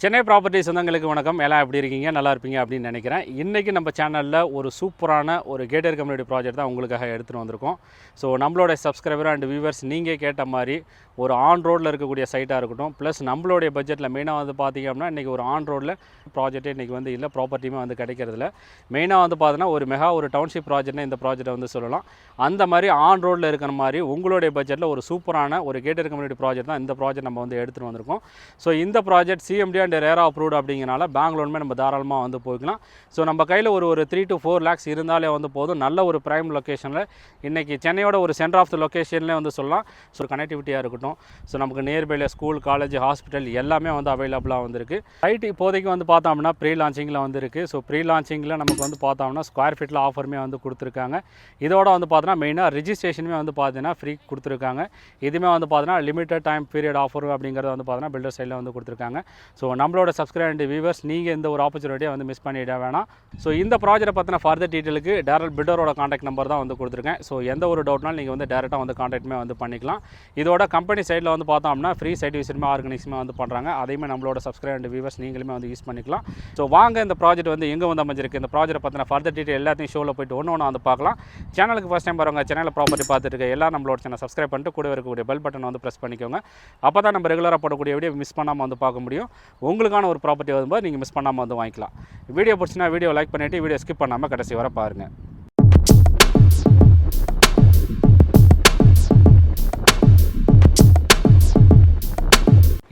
Chennai properties சொந்தங்களுக்கு வணக்கம். எல்லாம் எப்படி இருக்கீங்க? நல்லா இருப்பீங்க அப்படின்னு நினைக்கிறேன். இன்றைக்கி நம்ம சேனலில் ஒரு சூப்பரான ஒரு கேட்டட் கம்யூனிட்டி ப்ராஜெக்ட் தான் உங்களுக்காக எடுத்துகிட்டு வந்திருக்கோம். ஸோ நம்மளோட சப்ஸ்கிரைபர் அண்ட் வியூவர்ஸ் நீங்கள் கேட்ட மாதிரி ஒரு ஆன் ரோடில் இருக்கக்கூடிய சைட்டாக இருக்கட்டும், ப்ளஸ் நம்மளுடைய பட்ஜெட்டில் மெயினாக வந்து பார்த்திங்க அப்படின்னா இன்றைக்கி ஒரு ஆன் ரோடில் ப்ராஜெக்ட்டே இன்றைக்கி வந்து இல்லை, ப்ராப்பர்ட்டியுமே வந்து கிடைக்கிறதுல மெயினாக வந்து பார்த்தீங்கன்னா ஒரு டவுன்ஷிப் ப்ராஜெக்ட்னா இந்த ப்ராஜெக்ட்டை வந்து சொல்லலாம். அந்த மாதிரி ஆன் ரோடில் இருக்கிற மாதிரி உங்களுடைய பட்ஜெட்டில் ஒரு சூப்பரான ஒரு கேட்டட் கம்யூனிட்டி ப்ராஜெக்ட் தான் இந்த ப்ராஜெக்ட் நம்ம வந்து எடுத்துகிட்டு வந்திருக்கோம். ஸோ இந்த ப்ராஜெக்ட் சிஎம்டி அண்ட் ரேரா அப்ரூவ்டு அப்படிங்கிறனால பேங்க் லோனுமே நம்ம தாராளமாக வந்து போய்க்கலாம். ஸோ நம்ம கையில் ஒரு 3 to 4 lakhs இருந்தாலே வந்து போதும். நல்ல ஒரு ப்ரைம் லொக்கேஷனில் இன்றைக்கி சென்னையோட ஒரு சென்டர் ஆஃப் த லொக்கேஷன்லேயே வந்து சொல்லலாம். ஸோ கனெக்டிவிட்டியாக இருக்கட்டும், ஸோ நமக்கு நியர்பையில் ஸ்கூல், காலேஜ், ஹாஸ்பிட்டல் எல்லாமே வந்து அவைலபிளாக வந்துருக்கு. சைட் இப்போதைக்கு வந்து பார்த்தோம் அப்படின்னா ப்ரீ லான்ச்சிங்கில் வந்துருக்கு. ஸோ ப்ரீ லான்ச்சிங்கில் நமக்கு வந்து பார்த்தோம்னா ஸ்கொயர் ஃபீட்டில் ஆஃபருமே வந்து கொடுத்துருக்காங்க. இதோட வந்து பார்த்தோன்னா மெயினாக ரிஜிஸ்ட்ரேஷனுமே வந்து பார்த்தீங்கன்னா ஃப்ரீ கொடுத்துருக்காங்க. இதுவுமே வந்து பார்த்தீங்கன்னா லிமிட்டட் டைம் பீரியட் ஆஃபர் அப்படிங்கிறத வந்து பார்த்தீங்கன்னா பில்டர் சைடில் வந்து கொடுத்துருக்காங்க. ஸோ நம்மளோட சப்ஸ்கிரைபர் அண்ட் வியூவர்ஸ் நீங்கள் இந்த ஒரு ஆப்பர்ச்சுனிட்டியை வந்து மிஸ் பண்ணிட வேணாம். ஸோ இந்த ப்ராஜெக்ட்டை பற்றின ஃபர்தர் டீட்டெயிலுக்கு டேரக்ட் பில்டரோட காண்டாக்ட் நம்பர் தான் வந்து கொடுத்துருக்கேன். ஸோ எந்த ஒரு டவுட்னாலும் நீங்கள் வந்து டேரெக்டாக வந்து காண்டாக்ட்மே வந்து பண்ணிக்கலாம். இதோட கம்பெனி சைடில் வந்து பார்த்தோம் அப்படின்னா ஃப்ரீ சைட் விசிட்மே ஆர்கனைஸ்மே வந்து பண்ணுறாங்க. அதையுமே நம்மளோட சப்ஸ்கிரைபர் அண்ட் வியூவர்ஸ் நீங்களுமே வந்து யூஸ் பண்ணிக்கலாம். ஸோ வாங்க இந்த ப்ராஜெக்ட் வந்து எங்கே வந்து அமைஞ்சிருக்கு, இந்த ப்ராஜெக்ட் பற்றின ஃபர்தர் டீட்டெயில் எல்லாத்தையும் ஷோவில் போய்ட்டு ஒன்று வந்து பார்க்கலாம். சேனலுக்கு ஃபஸ்ட் டைம் வரவங்க சேனலில் ப்ராப்பர்ட்டி பார்த்துட்டு இருக்க எல்லாம் நம்மளோட சேனல் சப்ஸ்கிரைப் பண்ணிட்டு கூட இருக்கக்கூடிய பெல் பட்டன் வந்து ப்ரெஸ் பண்ணிக்கோங்க. அப்போ தான் நம்ம ரெகுலராக போடக்கூடிய வீடியோ மிஸ் பண்ணாமல் வந்து பார்க்க முடியும். உங்களுக்கான ஒரு ப்ராப்பர்ட்டி வரும்போது நீங்கள் மிஸ் பண்ணாமல் வந்து வாங்கிக்கலாம். வீடியோ பிடிச்சினா வீடியோ லைக் பண்ணிவிட்டு வீடியோ ஸ்கிப் பண்ணாமல் கடைசி வரை பாருங்கள்.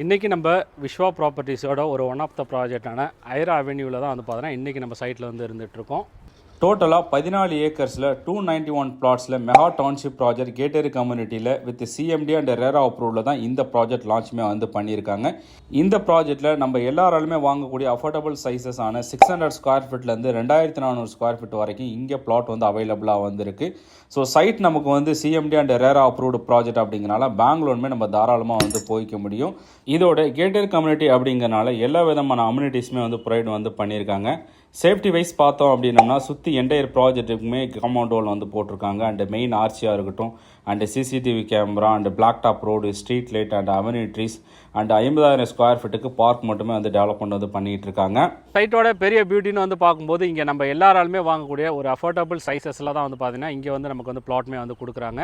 இன்றைக்கி நம்ம விஸ்வா ப்ராப்பர்ட்டிஸோட ஒரு ஒன் ஆஃப் த ப்ராஜெக்டான ஐரா அவென்யூவில் தான் வந்து பார்த்தோன்னா இன்றைக்கி நம்ம சைட்டில் வந்து இருந்துகிட்ருக்கோம். டோட்டலாக 14 ஏக்கர்ஸில் 291 பிளாட்ஸில் மெகா டவுன்ஷிப் ப்ராஜெக்ட் கேட்டட் கம்யூனிட்டியில் வித் சிஎம்டி அண்ட் ரேரா அப்ரூவில் தான் இந்த ப்ராஜெக்ட் லான்ச்சுமே வந்து பண்ணியிருக்காங்க. இந்த ப்ராஜெக்ட்டில் நம்ம எல்லாராலுமே வாங்கக்கூடிய அஃபோர்டபுள் சைஸஸ் ஆன 600 ஸ்கொயர் ஃபீட்லேருந்து 2400 ஸ்கொயர் ஃபீட் வரைக்கும் இங்கே பிளாட் வந்து அவைலபிளாக வந்திருக்கு. ஸோ சைட் நமக்கு வந்து சிஎம்டி அண்ட் ரேரா அப்ரூவ்டு ப்ராஜெக்ட் அப்படிங்கிறனால பேங்க் லோனுமே நம்ம தாராளமாக வந்து போய்க்க முடியும். இதோட கேட்டட் கம்யூனிட்டி அப்படிங்கிறனால எல்லா விதமான அம்யூனிட்டிஸுமே வந்து ப்ரொவைட் வந்து பண்ணியிருக்காங்க. சேஃப்டி வைஸ் பார்த்தோம் அப்படின்னம்னா சுற்றி என்டையர் ப்ராஜெக்ட்டுக்குமே காம்பவுண்ட் வால் வந்து போட்டிருக்காங்க. அண்ட் மெயின் ஆர்ச்சியாக இருக்கட்டும், and CCTV camera, and black top road, street light and amenities and 50,000 square ஃபீட்டுக்கு பார்க் மட்டுமே வந்து டெவலப்மெண்ட் வந்து பண்ணிகிட்டு இருக்காங்க. சைட்டோட பெரிய பியூட்டின்னு வந்து பார்க்கும்போது இங்கே நம்ம எல்லாராலுமே வாங்கக்கூடிய ஒரு அஃபோர்டபுள் சைஸஸில் தான் வந்து பார்த்தீங்கன்னா இங்கே வந்து நமக்கு வந்து பிளாட்மே வந்து கொடுக்குறாங்க.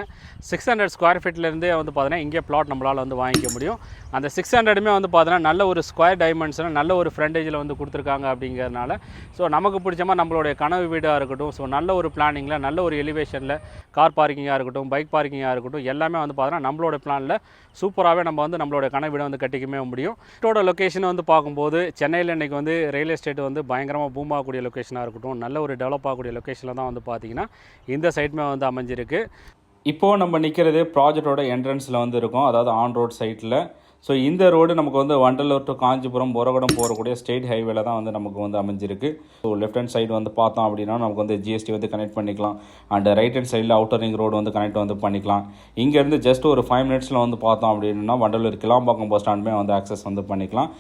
600 ஸ்கொயர் ஃபீட்லேருந்தே வந்து பார்த்தீங்கன்னா இங்கே பிளாட் நம்மளால் வந்து வாங்கிக்க முடியும். அந்த 600மே வந்து பார்த்தீங்கன்னா நல்ல ஒரு ஸ்கொயர் டைமென்ஷனில் நல்ல ஒரு ஃப்ரண்டேஜில் வந்து கொடுத்துருக்காங்க. அப்படிங்கிறதுனால ஸோ நமக்கு பிடிச்ச மாதிரி நம்மளுடைய கனவு வீடாக இருக்கட்டும், ஸோ நல்ல ஒரு பிளானிங்கில் நல்ல ஒரு எலிவேஷனில் கார் பார்க்கிங்காக இருக்கட்டும், பைக் பார்க்கிங்காக இருக்கட்டும், எல்லாமே வந்து பார்த்தீங்கன்னா நம்மளோட பிளானில் சூப்பராகவே நம்ம வந்து நம்மளோட கனவு வீடை வந்து கட்டிக்கவே முடியும். இதோட லொக்கேஷன் வந்து பார்க்கும்போது சென்னையில் இன்றைக்கி வந்து ரியல் எஸ்டேட் வந்து பயங்கரமாக பூம் ஆகக்கூடிய லொக்கேஷனாக இருக்கட்டும், நல்ல ஒரு டெவலப் ஆகக்கூடிய லொக்கேஷனில் தான் வந்து பார்த்திங்கன்னா இந்த சைட்டுமே வந்து அமைஞ்சிருக்கு. இப்போது நம்ம நிற்கிறது ப்ராஜெக்டோட என்ட்ரன்ஸில் வந்து இருக்கும், அதாவது ஆன் ரோட் சைட்டில். ஸோ இந்த ரோடு நமக்கு வந்து வண்டலூர் டு காஞ்சிபுரம் உரகடம் போகக்கூடிய ஸ்டேட் ஹைவேல தான் வந்து நமக்கு வந்து அமைஞ்சிருக்கு. ஸோ லெஃப்ட் ஹேண்ட் சைடு வந்து பார்த்தோம் அப்படின்னா நமக்கு வந்து ஜிஎஸ்டி வந்து கனெக்ட் பண்ணிக்கலாம். அண்ட் ரைட் ஹேண்ட் சைடில் அவுட்டர் ரிங் ரோடு வந்து கனெக்ட் வந்து பண்ணிக்கலாம். இங்கேருந்து ஜஸ்ட் ஒரு 5 minutesல வந்து பார்த்தோம் அப்படின்னா வண்டலூர் கிளாம்பாக்கம் பஸ் ஸ்டாண்டுமே வந்து ஆக்சஸ் வந்து பண்ணிக்கலாம்.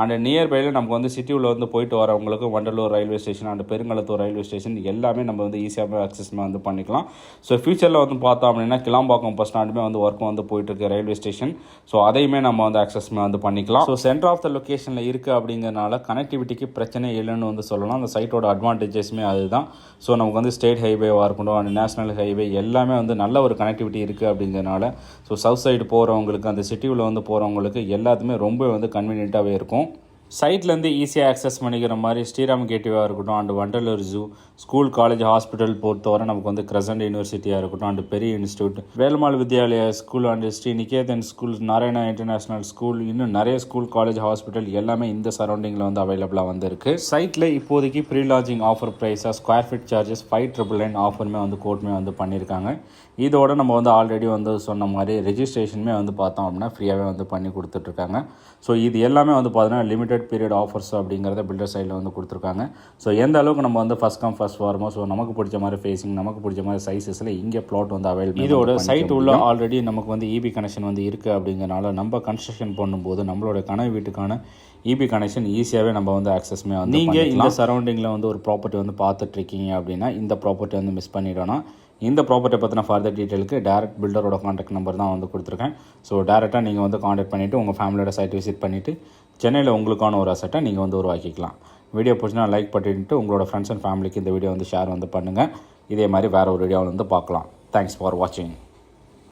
அண்ட் நியர்பையில் நமக்கு வந்து சிட்டியில் வந்து போயிட்டு வரவங்களுக்கு Vandalur railway station and Perungalathur railway station எல்லாமே நம்ம வந்து ஈஸியாக ஆக்சஸ்மே வந்து பண்ணிக்கலாம். ஸோ ஃபியூச்சரில் வந்து பார்த்தோம் அப்படின்னா கிளாம்பாக்கம் பஸ் ஸ்டாண்டுமே வந்து ஒர்க் வந்து போயிட்டுருக்கு ரயில்வே ஸ்டேஷன். ஸோ அதையுமே நம்ம வந்து ஆக்சஸ்மே வந்து பண்ணிக்கலாம். ஸோ சென்டர் ஆஃப் த லொக்கேஷனில் இருக்குது அப்படிங்கிறனால கனெக்டிவிட்டிக்கு பிரச்சனை இல்லைன்னு வந்து சொல்லலாம். அந்த சைட்டோட அட்வான்டேஜஸ்மே அதுதான். ஸோ நமக்கு வந்து ஸ்டேட் ஹைவேவாக இருக்கட்டும் அண்ட் நேஷனல் ஹைவே எல்லாமே வந்து நல்ல ஒரு கனெக்டிவிட்டி இருக்குது அப்படிங்கிறனால ஸோ சவுத் சைடு போகிறவங்களுக்கு அந்த சிட்டியில் வந்து போகிறவங்களுக்கு எல்லாத்துமே ரொம்ப வந்து கன்வீனியண்ட்டாகவே இருக்கும். சைட்லேருந்து ஈஸியாக ஆக்சஸ் பண்ணிக்கிற மாதிரி ஸ்ரீராம் கேட்வேவாக இருக்கட்டும் and Vandalur zoo, school, college, hospital பொறுத்தவரை நமக்கு வந்து கிரசன்ட் யூனிவர்சிட்டியாக இருக்கட்டும் அண்ட் பெரிய institute, Velammal Vidyalaya school and Sri Niketan school, Narayana international school, இன்னும் நிறைய ஸ்கூல், காலேஜ், ஹாஸ்பிட்டல் எல்லாமே இந்த சரௌண்டிங்கில் வந்து அவைலபிளாக வந்து இருக்குது. சைட்டில் இப்போதைக்கு ப்ரீ லான்ச்சிங் ஆஃபர் ப்ரைஸாக ஸ்கொயர் ஃபீட் சார்ஜஸ் 5,999 ஆஃபருமே வந்து கோட்மே வந்து பண்ணியிருக்காங்க. இதோட நம்ம வந்து ஆல்ரெடி வந்து சொன்ன மாதிரி ரெஜிஸ்ட்ரேஷனுமே வந்து பார்த்தோம் அப்படின்னா ஃப்ரீயாகவே வந்து பண்ணி கொடுத்துட்ருக்காங்க. ஸோ இது எல்லாமே வந்து பார்த்தீங்கன்னா லிமிடெட் பீரியட் ஆஃபர்ஸ் அப்படிங்கிறத பில்டர் சைடில் வந்து கொடுத்துருக்காங்க. ஸோ எந்த அளவுக்கு நம்ம வந்து ஃபஸ்ட் கம் ஃபஸ்ட் வருமோ, ஸோ நமக்கு பிடிச்ச மாதிரி ஃபேஸிங், நமக்கு பிடிச்ச மாதிரி சைஸஸில் இங்கே பிளாட் வந்து அவைலபிள். இதோட சைட் உள்ள ஆல்ரெடி நமக்கு வந்து இபி கனெக்ஷன் வந்து இருக்குது அப்படிங்கிறனால நம்ம கன்ஸ்ட்ரக்ஷன் பண்ணும்போது நம்மளோட கனவு வீட்டுக்கான இபி கனெக்ஷன் ஈஸியாகவே நம்ம வந்து ஆக்சஸ்மே வந்து நீங்கள் இந்த சரௌண்டிங்கில் வந்து ஒரு ப்ராப்பர்ட்டி வந்து பார்த்துட்ருக்கீங்க அப்படின்னா இந்த ப்ராப்பர்ட்டி வந்து மிஸ் பண்ணிடணும். இந்த ப்ராப்பர்ட்டியை பற்றின ஃபர்தர் டீட்டெயிலுக்கு டேரக்ட் பில்டரோட காண்டாக்ட் நம்பர் தான் வந்து கொடுத்துருக்கேன். ஸோ டேரெக்டாக நீங்கள் வந்து காண்டாக்ட் பண்ணிவிட்டு உங்கள் ஃபேமிலியோட சைட் விசிட் பண்ணிவிட்டு சென்னையில் உங்களுக்கான ஒரு அசெட்டை நீங்கள் வந்து உருவாக்கிக்கலாம். வீடியோ பிடிச்சினா லைக் பண்ணிட்டு உங்களோட ஃப்ரெண்ட்ஸ் அண்ட் ஃபேமிலிக்கு இந்த வீடியோ வந்து ஷேர் வந்து பண்ணுங்கள். இதே மாதிரி வேறு ஒரு வீடியோவில் வந்து பார்க்கலாம். தேங்க்ஸ் ஃபார் வாட்சிங்.